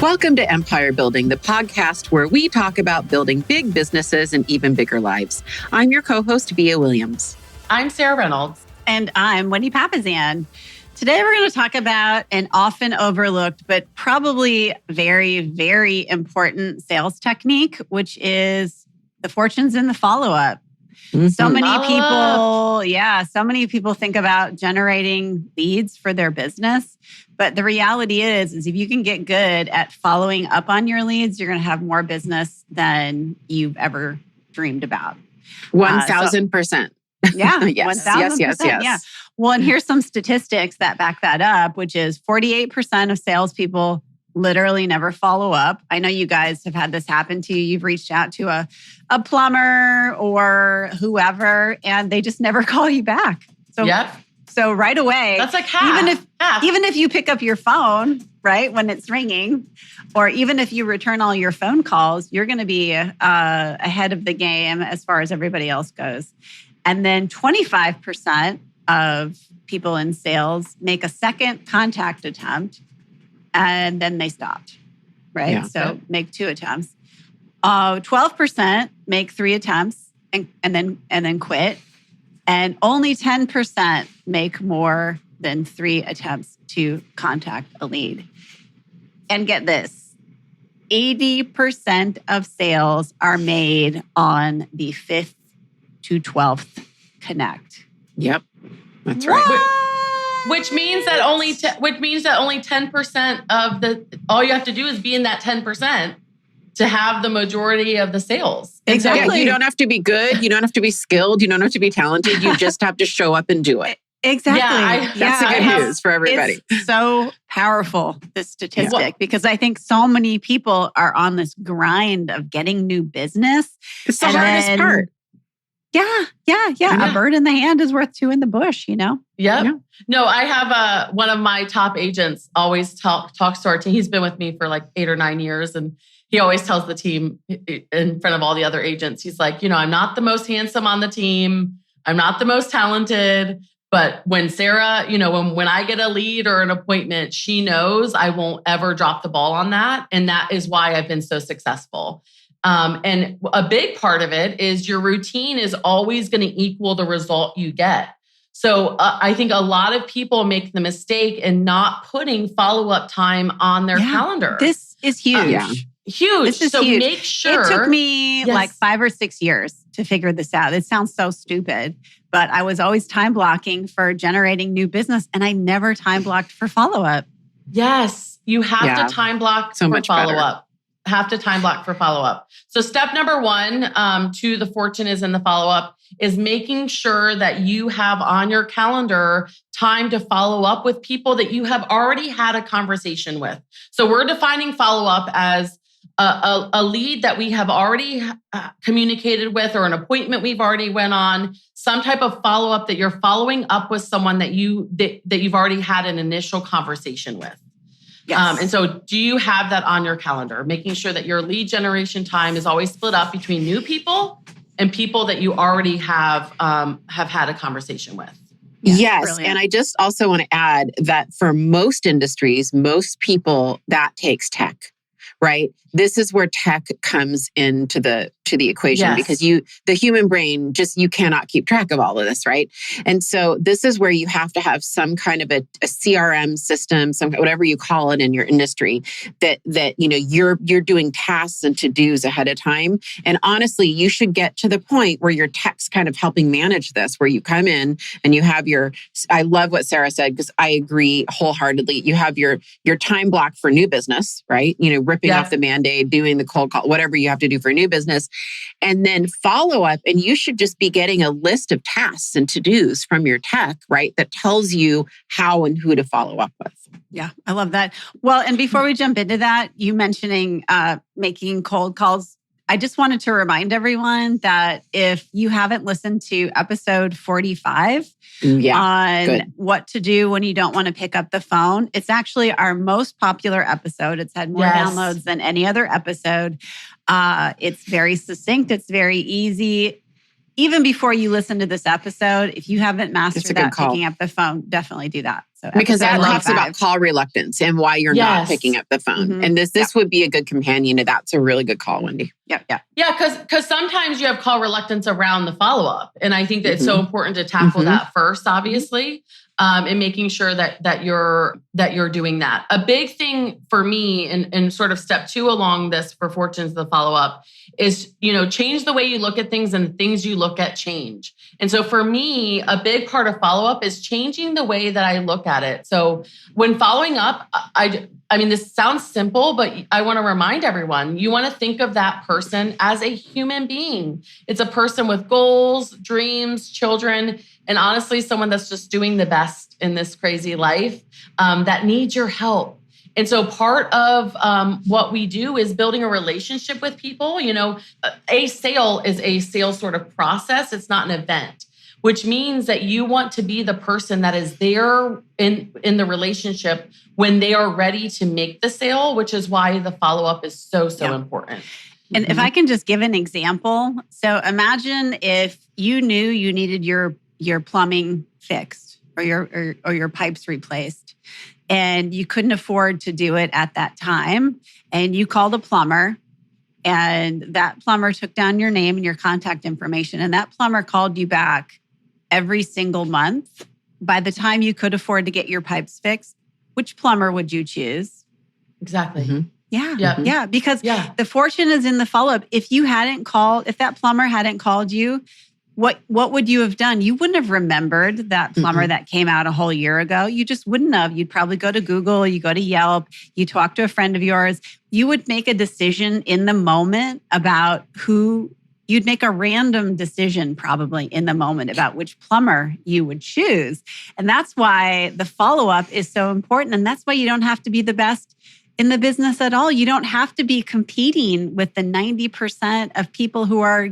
Welcome to Empire Building, the podcast where we talk about building big businesses and even bigger lives. I'm your co-host, Via Williams. I'm Sarah Reynolds. And I'm Wendy Papazan. Today, we're going to talk about an often overlooked, but probably very, very important sales technique, which is the fortunes in the follow-up. Mm-hmm. So many people think about generating leads for their business. But the reality is if you can get good at following up on your leads, you're going to have more business than you've ever dreamed about. 1,000%. Yeah. Yes. 1,000%. Yes. Yeah. Well, and here's some statistics that back that up, which is 48% of salespeople literally never follow up. I know you guys have had this happen to you. You've reached out to a plumber or whoever, and they just never call you back. So right away, that's like half. Even if you pick up your phone, right, when it's ringing, or even if you return all your phone calls, you're going to be ahead of the game as far as everybody else goes. And then 25% of people in sales make a second contact attempt and then they stopped, right? Yeah. So make 2 attempts. 12% make 3 attempts and then quit. And only 10% make more than 3 attempts to contact a lead. And get this, 80% of sales are made on the 5th to 12th connect. Yep, that's right. Which means that only 10% of all you have to do is be in that 10% to have the majority of the sales. Exactly. Yeah, you don't have to be good. You don't have to be skilled. You don't have to be talented. You just have to show up and do it. Exactly. That's the good news for everybody. It's so powerful, this statistic, because I think so many people are on this grind of getting new business. It's the hardest part. Yeah. A bird in the hand is worth 2 in the bush, you know? Yep. Yeah. No, I have one of my top agents always talks to our team. He's been with me for like 8 or 9 years. And he always tells the team in front of all the other agents, he's like, I'm not the most handsome on the team. I'm not the most talented. But when Sarah, when I get a lead or an appointment, she knows I won't ever drop the ball on that. And that is why I've been so successful. And a big part of it is your routine is always going to equal the result you get. So I think a lot of people make the mistake in not putting follow-up time on their calendar. This is huge. Huge. This is so huge. Make sure. It took me like 5 or 6 years to figure this out. It sounds so stupid, but I was always time blocking for generating new business and I never time blocked for follow-up. Yes. You have to time block so for much follow-up. Have to time block for follow-up. So step number 1 to the fortune is in the follow-up is making sure that you have on your calendar time to follow up with people that you have already had a conversation with. So we're defining follow-up as a lead that we have already communicated with or an appointment we've already went on, some type of follow-up that you're following up with someone that you've already had an initial conversation with. Yes. And so do you have that on your calendar? Making sure that your lead generation time is always split up between new people and people that you already have had a conversation with. Yes. Brilliant. And I just also want to add that for most industries, most people, that takes tech, right? This is where tech comes into the equation because the human brain you cannot keep track of all of this, right? And so this is where you have to have some kind of a CRM system, whatever you call it in your industry, that you're doing tasks and to-dos ahead of time. And honestly, you should get to the point where your tech's kind of helping manage this, where you come in and you have I love what Sarah said because I agree wholeheartedly. You have your time block for new business, right? Ripping off the Band-Aid, doing the cold call, whatever you have to do for new business. And then follow up, and you should just be getting a list of tasks and to-dos from your tech, right? That tells you how and who to follow up with. Yeah, I love that. Well, and before we jump into that, you mentioning making cold calls, I just wanted to remind everyone that if you haven't listened to episode 45 on what to do when you don't want to pick up the phone, it's actually our most popular episode. It's had more downloads than any other episode. It's very succinct. It's very easy. Even before you listen to this episode, if you haven't mastered that, picking up the phone, definitely do that. So because that episode talks 45. about call reluctance and why you're not picking up the phone. Mhm. And this would be a good companion to that. It's a really good call, Wendy. Yeah. Because sometimes you have call reluctance around the follow-up. And I think that it's so important to tackle that first, obviously, and making sure that you're doing that. A big thing for me and sort of step 2 along this for Fortune's the follow-up is, change the way you look at things, and the things you look at change. And so for me, a big part of follow-up is changing the way that I look at it. So when following up, I mean, this sounds simple, but I want to remind everyone, you want to think of that person as a human being. It's a person with goals, dreams, children, and honestly, someone that's just doing the best in this crazy life that needs your help. And so part of what we do is building a relationship with people. A sale is a sales sort of process. It's not an event, which means that you want to be the person that is there in the relationship when they are ready to make the sale, which is why the follow-up is so important. And if I can just give an example. So imagine if you knew you needed your plumbing fixed or your pipes replaced, and you couldn't afford to do it at that time, and you called a plumber, and that plumber took down your name and your contact information, and that plumber called you back every single month. By the time you could afford to get your pipes fixed, which plumber would you choose? Exactly. Mm-hmm. Yeah. Because the fortune is in the follow-up. If that plumber hadn't called you, what would you have done? You wouldn't have remembered that plumber that came out a whole year ago. You just wouldn't have. You'd probably go to Google, you go to Yelp, you talk to a friend of yours. You would make a decision in the moment about you'd make a random decision probably in the moment about which plumber you would choose. And that's why the follow-up is so important. And that's why you don't have to be the best in the business at all. You don't have to be competing with the 90% of people who are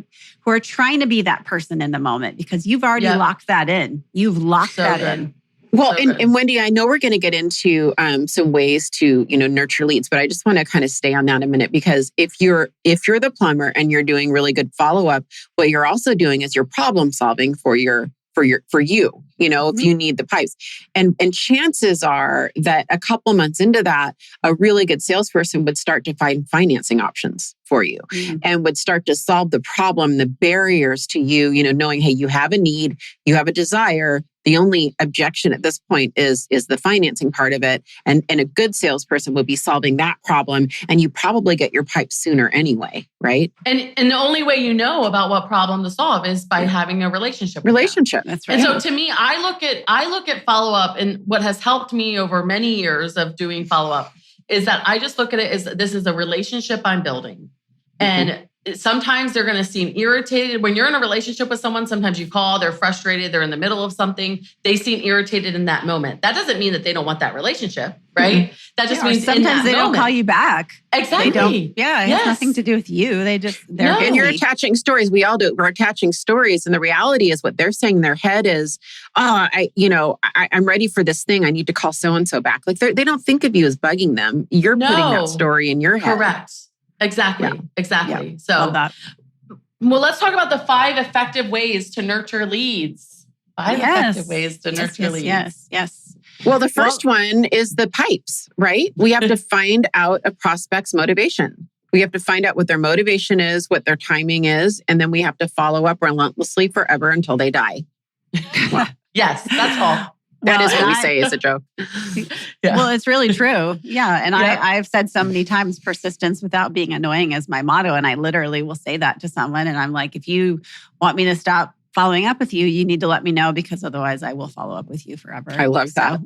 trying to be that person in the moment, because you've already locked that in. You've locked that in. Well, and Wendy, I know we're going to get into some ways to, nurture leads, but I just want to kind of stay on that a minute, because if you're the plumber and you're doing really good follow-up, what you're also doing is you're problem solving for you, if you need the pipes. And chances are that a couple months into that, a really good salesperson would start to find financing options for you and would start to solve the problem, the barriers to you, knowing, hey, you have a need, you have a desire. The only objection at this point is the financing part of it. And a good salesperson would be solving that problem. And you probably get your pipes sooner anyway, right? And the only way you know about what problem to solve is by having a relationship. That's right. And so to me, I look at follow-up, and what has helped me over many years of doing follow-up is that I just look at it as this is a relationship I'm building. And sometimes they're going to seem irritated. When you're in a relationship with someone, sometimes you call, they're frustrated, they're in the middle of something. They seem irritated in that moment. That doesn't mean that they don't want that relationship, right? That just means sometimes they don't call you back. Exactly. They don't. Yeah, it has nothing to do with you. They're And you're attaching stories. We all do. We're attaching stories. And the reality is what they're saying in their head is, I'm ready for this thing. I need to call so-and-so back. Like they don't think of you as bugging them. You're putting that story in your head. Correct. Exactly. Yeah. So, love that. Well, let's talk about the 5 effective ways to nurture leads. 5 effective ways to nurture leads. Yes. Well, the first one is the pipes, right? We have to find out a prospect's motivation. We have to find out what their motivation is, what their timing is, and then we have to follow up relentlessly forever until they die. Yes, that's all. That is what we say as a joke. Well, it's really true. Yeah. And I've said so many times, persistence without being annoying is my motto. And I literally will say that to someone. And I'm like, if you want me to stop following up with you, you need to let me know, because otherwise I will follow up with you forever. I love that.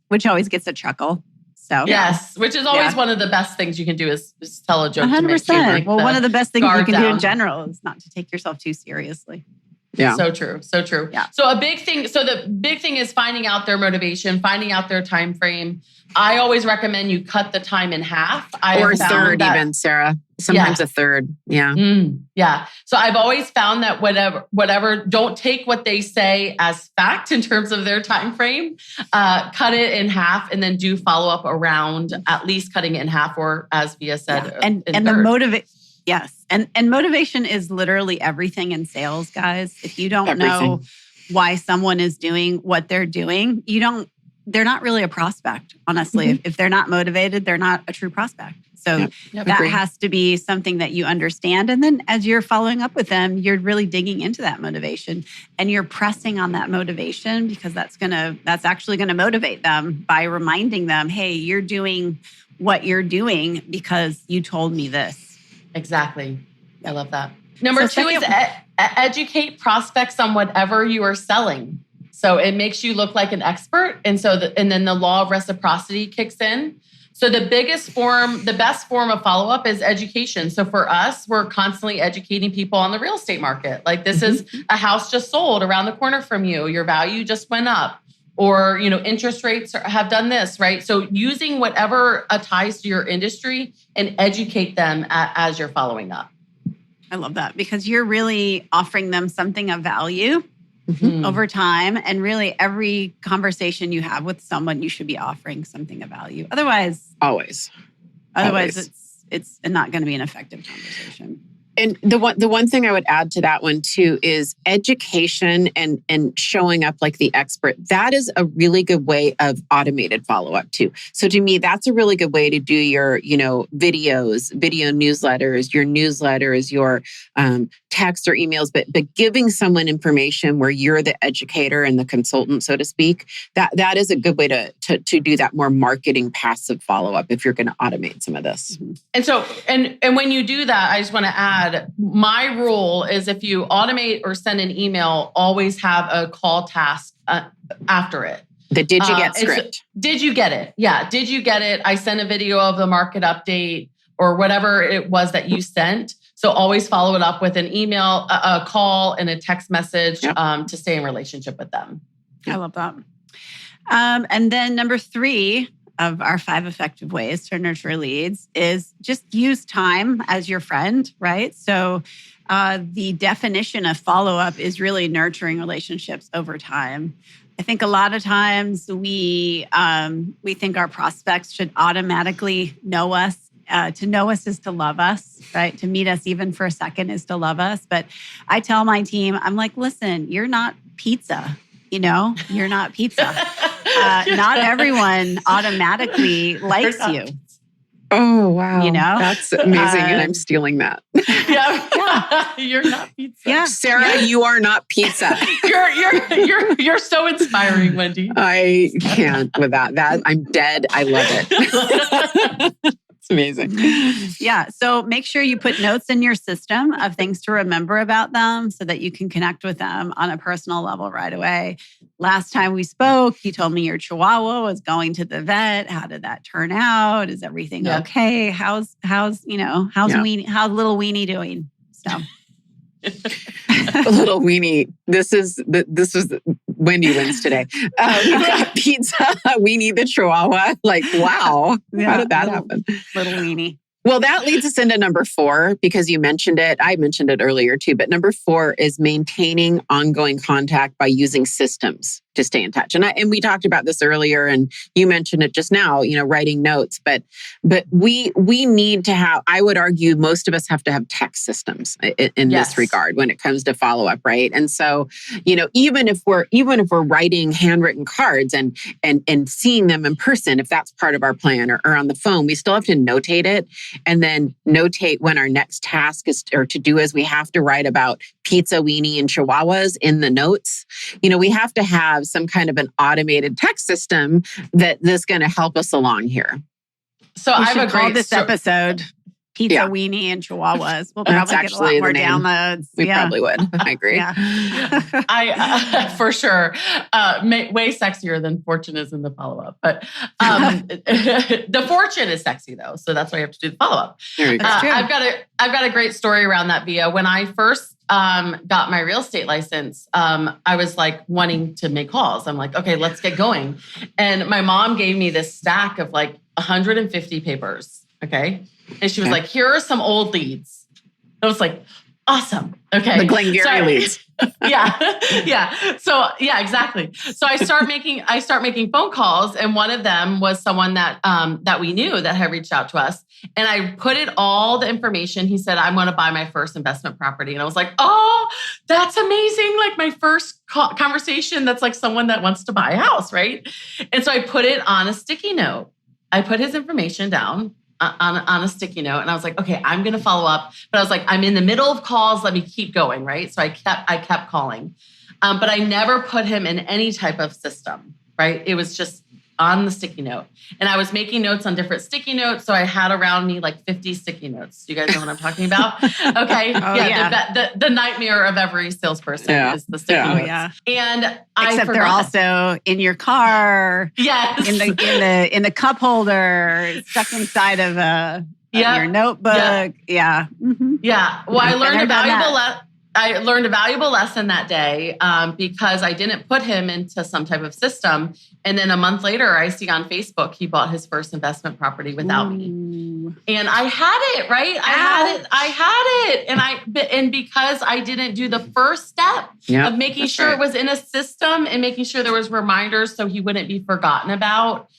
Which always gets a chuckle. So yes, which is always one of the best things you can do is tell a joke. 100%. One of the best things you can do in general is not to take yourself too seriously. Yeah. So true. Yeah. So the big thing is finding out their motivation, finding out their time frame. I always recommend you cut the time in half. Or a third even, Sarah. Sometimes a third. Yeah. Yeah. So I've always found that whatever, don't take what they say as fact in terms of their time frame. Cut it in half and then do follow up around at least cutting it in half, or as Via said, and the motivation. Yes. And motivation is literally everything in sales, guys. If you don't know why someone is doing what they're doing, they're not really a prospect, honestly. Mm-hmm. If they're not motivated, they're not a true prospect. So that has to be something that you understand. And then as you're following up with them, you're really digging into that motivation and you're pressing on that motivation because that's actually going to motivate them by reminding them, hey, you're doing what you're doing because you told me this. Exactly. I love that. Number 2 is educate prospects on whatever you are selling. So it makes you look like an expert. And then the law of reciprocity kicks in. So the best form of follow-up is education. So for us, we're constantly educating people on the real estate market. Like this is a house just sold around the corner from you. Your value just went up. Or, interest rates have done this, right? So using whatever ties to your industry and educate them as you're following up. I love that because you're really offering them something of value over time. And really every conversation you have with someone, you should be offering something of value. Otherwise, it's not going to be an effective conversation. And the one thing I would add to that one too is education and showing up like the expert. That is a really good way of automated follow-up too. So to me, that's a really good way to do your, videos, video newsletters, your texts or emails, but giving someone information where you're the educator and the consultant, so to speak, that is a good way to do that more marketing passive follow-up if you're going to automate some of this. And so, and when you do that, I just want to add, my rule is if you automate or send an email, always have a call task after it. The did you get script? Did you get it? Yeah. Did you get it? I sent a video of the market update or whatever it was that you sent. So always follow it up with an email, a call, and a text message to stay in relationship with them. I love that. And then number 3 of our 5 effective ways to nurture leads is just use time as your friend, right? So the definition of follow-up is really nurturing relationships over time. I think a lot of times we think our prospects should automatically know us. To know us is to love us, right? To meet us even for a second is to love us. But I tell my team, I'm like, listen, you're not pizza. You're not pizza. Not everyone automatically likes you. Oh, wow. That's amazing. And I'm stealing that. Yeah. You're not pizza. Yeah. Sarah, you are not pizza. You're so inspiring, Wendy. I can't with that. I'm dead. I love it. It's amazing. Yeah. So make sure you put notes in your system of things to remember about them so that you can connect with them on a personal level right away. Last time we spoke, you told me your Chihuahua was going to the vet. How did that turn out? Is everything okay? How's little Weenie doing? So little Weenie. This was Wendy wins today. We got pizza. Weenie the Chihuahua. Like, wow. How did that happen? Little Weenie. Well, that leads us into number 4 because you mentioned it. I mentioned it earlier too, but number 4 is maintaining ongoing contact by using systems to stay in touch. And we talked about this earlier, and you mentioned it just now, writing notes. But we need to have. I would argue most of us have to have text systems in this regard when it comes to follow up, right? And so, even if we're writing handwritten cards and seeing them in person, if that's part of our plan, or on the phone, we still have to notate it. And then notate when our next task is or to do is we have to write about pizza, weenie, and chihuahuas in the notes. We have to have some kind of an automated text system that's going to help us along here. So I have call this episode Pizza, Weenie, and Chihuahuas. We'll probably get a lot more downloads. We probably would. I agree. I for sure. Way sexier than Fortune is in the follow-up. But the Fortune is sexy though. So that's why you have to do the follow-up. I've got a great story around that, Via. When I first got my real estate license, I was like wanting to make calls. I'm like, okay, let's get going. And my mom gave me this stack of like 150 papers. Okay. And she was like, here are some old leads. I was like, Awesome. Okay. The Glengarry leads. Yeah. So yeah, exactly. So I start making phone calls, and one of them was someone that we knew that had reached out to us. And I put all the information. He said, "I'm going to buy my first investment property." And I was like, "Oh, that's amazing. Like my first conversation. That's like someone that wants to buy a house." Right. And so I put it on a sticky note. I put his information down on a sticky note. And I was like, okay, I'm going to follow up. But I was like, I'm in the middle of calls. Let me keep going. Right. So I kept calling. But I never put him in any type of system. Right. It was just on the sticky note. And I was making notes on different sticky notes. So I had around me like 50 sticky notes. Do you guys know what I'm talking about? Okay. The nightmare of every salesperson is the sticky notes. Yeah. And except they're also in your car. Yes. In the cup holder, stuck inside of your notebook. Yep. Yeah. Mm-hmm. Yeah. Well, I learned a valuable lesson that day because I didn't put him into some type of system. And then a month later, I see on Facebook, he bought his first investment property without me. And I had it, right? I had it. And because I didn't do the first step of making sure it was in a system and making sure there was reminders so he wouldn't be forgotten about.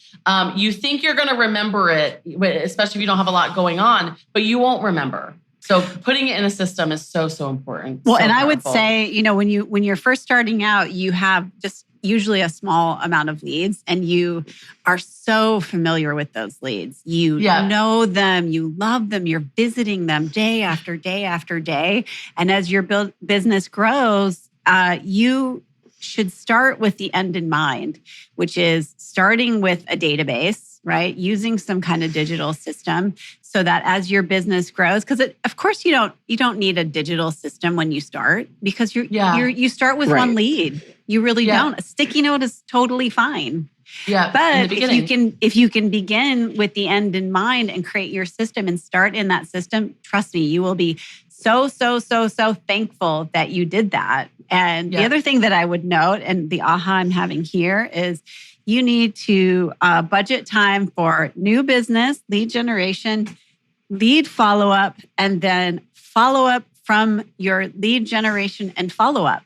You think you're going to remember it, especially if you don't have a lot going on, but you won't remember. So putting it in a system is so important. Well, so and powerful. I would say, when you're first starting out, you have just usually a small amount of leads, and you are so familiar with those leads. You know them, you love them, you're visiting them day after day after day. And as your business grows, you should start with the end in mind, which is starting with a database, right? Using some kind of digital system so that as your business grows, because of course you don't need a digital system when you start, because you start with one lead. You really don't. A sticky note is totally fine. Yeah. But if you can begin with the end in mind and create your system and start in that system, trust me, you will be so thankful that you did that. And the other thing that I would note, and the aha I'm having here, is you need to budget time for new business, lead generation, lead follow-up, and then follow-up from your lead generation and follow-up,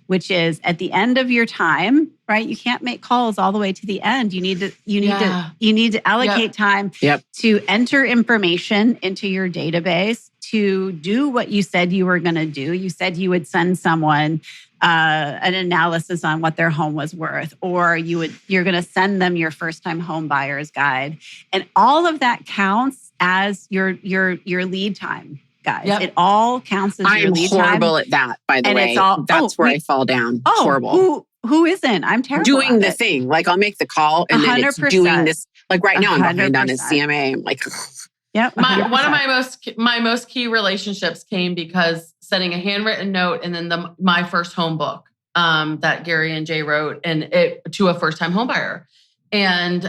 which is at the end of your time, right? You can't make calls all the way to the end. You need to allocate time to enter information into your database, to do what you said you were going to do. You said you would send someone an analysis on what their home was worth, or you're going to send them your first-time home buyer's guide, and all of that counts as your lead time, guys. It all counts as your lead time. I'm horrible at that, by the way. That's where I fall down. Horrible. Who isn't? I'm terrible. Doing the thing, like I'll make the call, and then it's doing this. Like right now, I'm behind on his CMA. I'm like. Yep. One of my most key relationships came because sending a handwritten note and then my first home book that Gary and Jay wrote, and it to a first time home buyer. And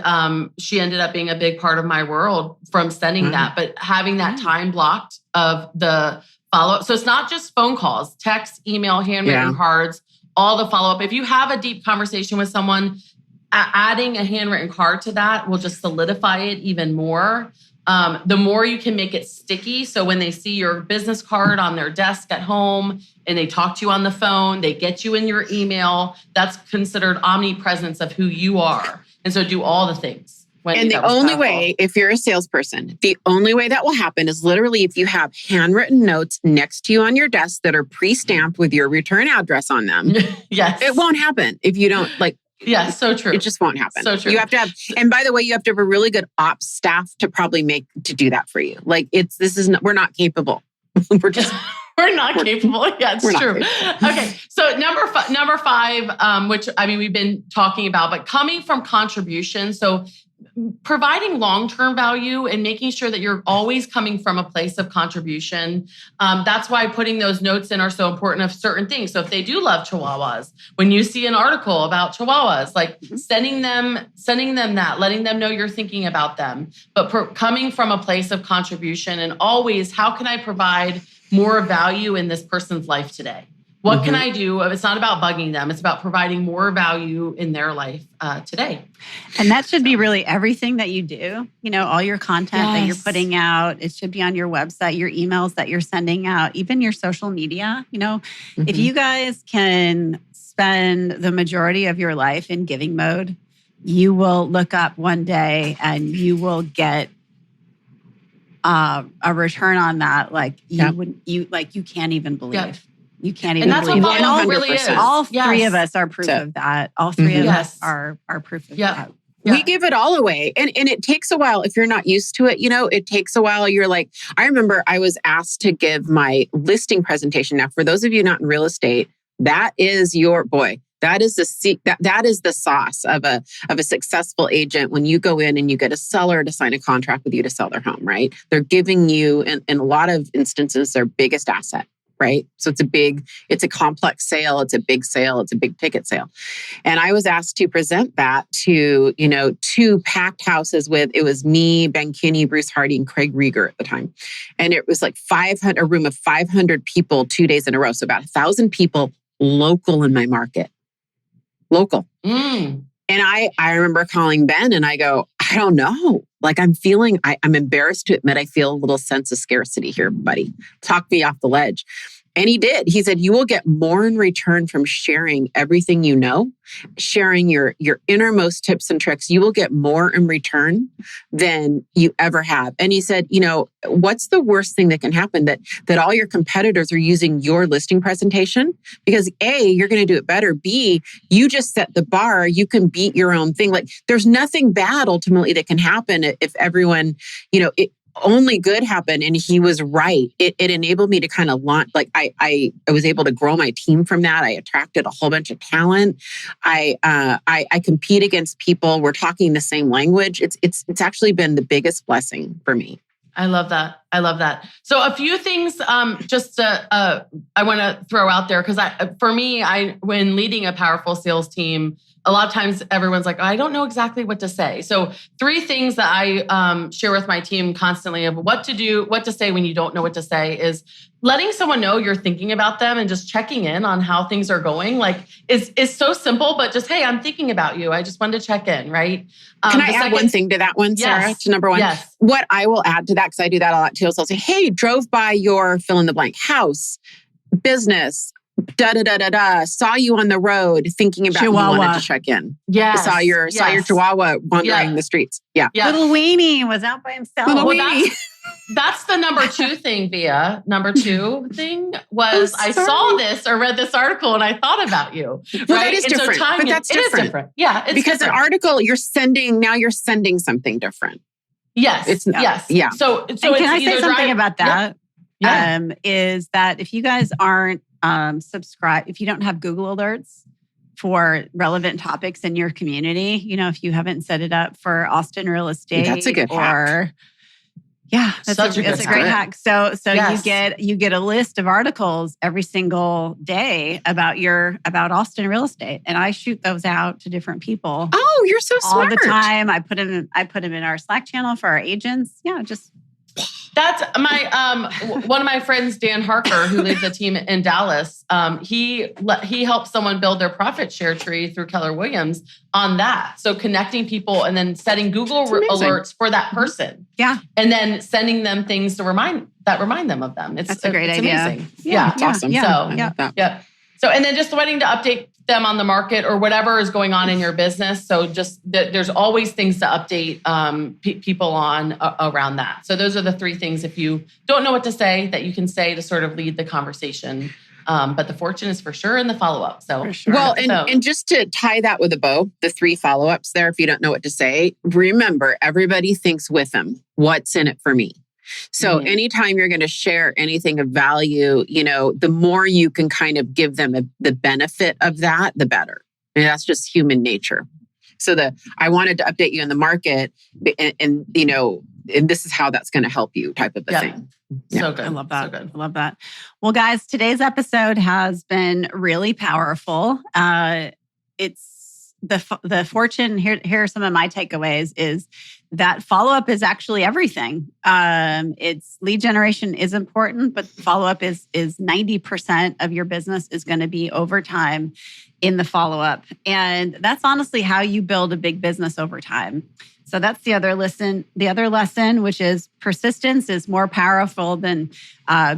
she ended up being a big part of my world from sending that, but having that time blocked of the follow-up. So it's not just phone calls, text, email, handwritten cards, all the follow-up. If you have a deep conversation with someone, adding a handwritten card to that will just solidify it even more. The more you can make it sticky. So when they see your business card on their desk at home and they talk to you on the phone, they get you in your email, that's considered omnipresence of who you are. And so do all the things. And the only way, if you're a salesperson, the only way that will happen is literally if you have handwritten notes next to you on your desk that are pre-stamped with your return address on them. Yes. It won't happen if you don't Yeah, so true. It just won't happen. So true. You have to have, and by the way, you have to have a really good ops staff to probably to do that for you. Like we're not capable. We're not capable. Yeah, it's true. Okay. So number five, which we've been talking about, but coming from contribution. So providing long-term value and making sure that you're always coming from a place of contribution. That's why putting those notes in are so important of certain things. So if they do love Chihuahuas, when you see an article about Chihuahuas, like sending them that, letting them know you're thinking about them, but coming from a place of contribution and always, how can I provide more value in this person's life today? What can I do? It's not about bugging them. It's about providing more value in their life today. And that should be really everything that you do. All your content that you're putting out, it should be on your website, your emails that you're sending out, even your social media. If you guys can spend the majority of your life in giving mode, you will look up one day and you will get a return on that. You can't even believe. Yeah. You can't even believe. And that's what follow really is. All three of us are proof of that. All three of us are proof of that. Yeah. We give it all away. And it takes a while. If you're not used to it, it takes a while. You're like, I remember I was asked to give my listing presentation. Now, for those of you not in real estate, that is that is the sauce of a successful agent. When you go in and you get a seller to sign a contract with you to sell their home, right? They're giving you, in a lot of instances, their biggest asset. Right. So it's a complex sale. It's a big sale. It's a big ticket sale. And I was asked to present that to, 2 packed houses it was me, Ben Kinney, Bruce Hardy, and Craig Rieger at the time. And it was like a room of 500 people 2 days in a row. So about 1,000 people local in my market. Local. And I remember calling Ben and I go, I don't know. Like I'm embarrassed to admit I feel a little sense of scarcity here, buddy. Talk me off the ledge. And he did. He said, you will get more in return from sharing everything you know, sharing your innermost tips and tricks. You will get more in return than you ever have. And he said, what's the worst thing that can happen? That all your competitors are using your listing presentation? Because A, you're going to do it better. B, you just set the bar. You can beat your own thing. Like there's nothing bad ultimately that can happen if everyone, only good happened. And he was right. It enabled me to kind of launch, I was able to grow my team from that. I attracted a whole bunch of talent. I compete against people. We're talking the same language. It's actually been the biggest blessing for me. I love that. So a few things I want to throw out there because when leading a powerful sales team, a lot of times everyone's like, I don't know exactly what to say. So 3 things that I share with my team constantly of what to do, what to say when you don't know what to say is letting someone know you're thinking about them and just checking in on how things are going. Like it's so simple, but just, hey, I'm thinking about you. I just wanted to check in, right? Can I add one thing to that one, Sarah, to number 1? Yes. What I will add to that, because I do that a lot too, is I'll say, hey, drove by your fill in the blank house, business, saw you on the road thinking about Chihuahua. You wanted to check in. Yeah. Saw your Chihuahua wandering the streets. Yeah. Little Weenie was out by himself. That's the number 2 thing, Via. Number 2 thing was I saw this or read this article and I thought about you. Well, that is different. But that's different. It is different. Yeah. It's because different. An article you're sending something different. Yes. Yes. Yeah. So can I say something about that? Yeah. Is that if you guys aren't subscribed, if you don't have Google alerts for relevant topics in your community, if you haven't set it up for Austin real estate, that's a good hack. Yeah, that's a great hack. So yes. you get a list of articles every single day about Austin real estate, and I shoot those out to different people. Oh, you're so smart! All the time. I put them in our Slack channel for our agents. Yeah, just. That's my one of my friends, Dan Harker, who leads a team in Dallas. He helped someone build their profit share tree through Keller Williams on that. So connecting people and then setting Google alerts for that person. Yeah, and then sending them things to remind them of them. That's a great idea. Amazing. Yeah, it's awesome. Yeah. So and then just wanting to update them on the market or whatever is going on in your business. So just there's always things to update people on around that. So those are the 3 things if you don't know what to say that you can say to sort of lead the conversation. But the fortune is for sure in the follow-up. So for sure. Well, and just to tie that with a bow, the 3 follow-ups there, if you don't know what to say, remember everybody thinks with them, what's in it for me? So anytime you're going to share anything of value, the more you can kind of give them the benefit of that, the better. And that's just human nature. So I wanted to update you in the market and this is how that's going to help you type of a thing. Yeah. So good. I love that. So good. I love that. Well, guys, today's episode has been really powerful. It's the fortune. Here are some of my takeaways is that follow-up is actually everything. It's lead generation is important, but follow-up is 90% of your business is going to be over time in the follow-up. And that's honestly how you build a big business over time. So that's the other lesson. The other lesson, which is persistence is more powerful than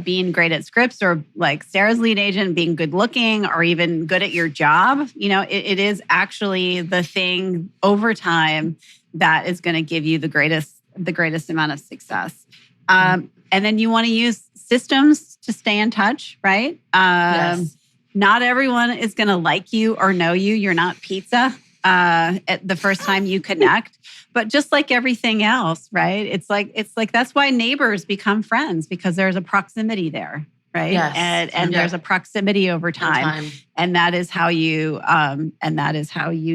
being great at scripts or like Sarah's lead agent, being good looking or even good at your job. It is actually the thing over time that is going to give you the greatest amount of success. And then you want to use systems to stay in touch, right? Yes. Not everyone is going to like you or know you. You're not pizza at the first time you connect. But just like everything else, right? It's like that's why neighbors become friends, because there's a proximity there, right? Yes. And there's a proximity over time. And that is how you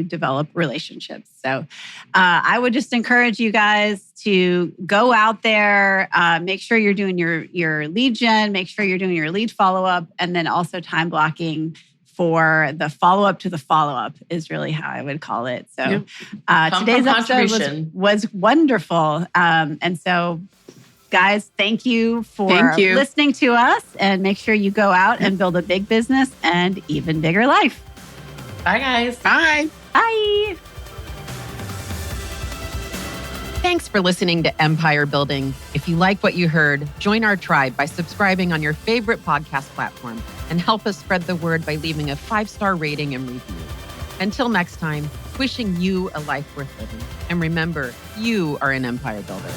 develop relationships. So I would just encourage you guys to go out there, make sure you're doing your lead gen, make sure you're doing your lead follow-up, and then also time blocking for the follow-up to the follow-up is really how I would call it. So today's episode was wonderful. And so guys, thank you for listening to us, and make sure you go out and build a big business and even bigger life. Bye, guys. Bye. Bye. Thanks for listening to Empire Building. If you like what you heard, join our tribe by subscribing on your favorite podcast platform and help us spread the word by leaving a 5-star rating and review. Until next time, wishing you a life worth living. And remember, you are an empire builder.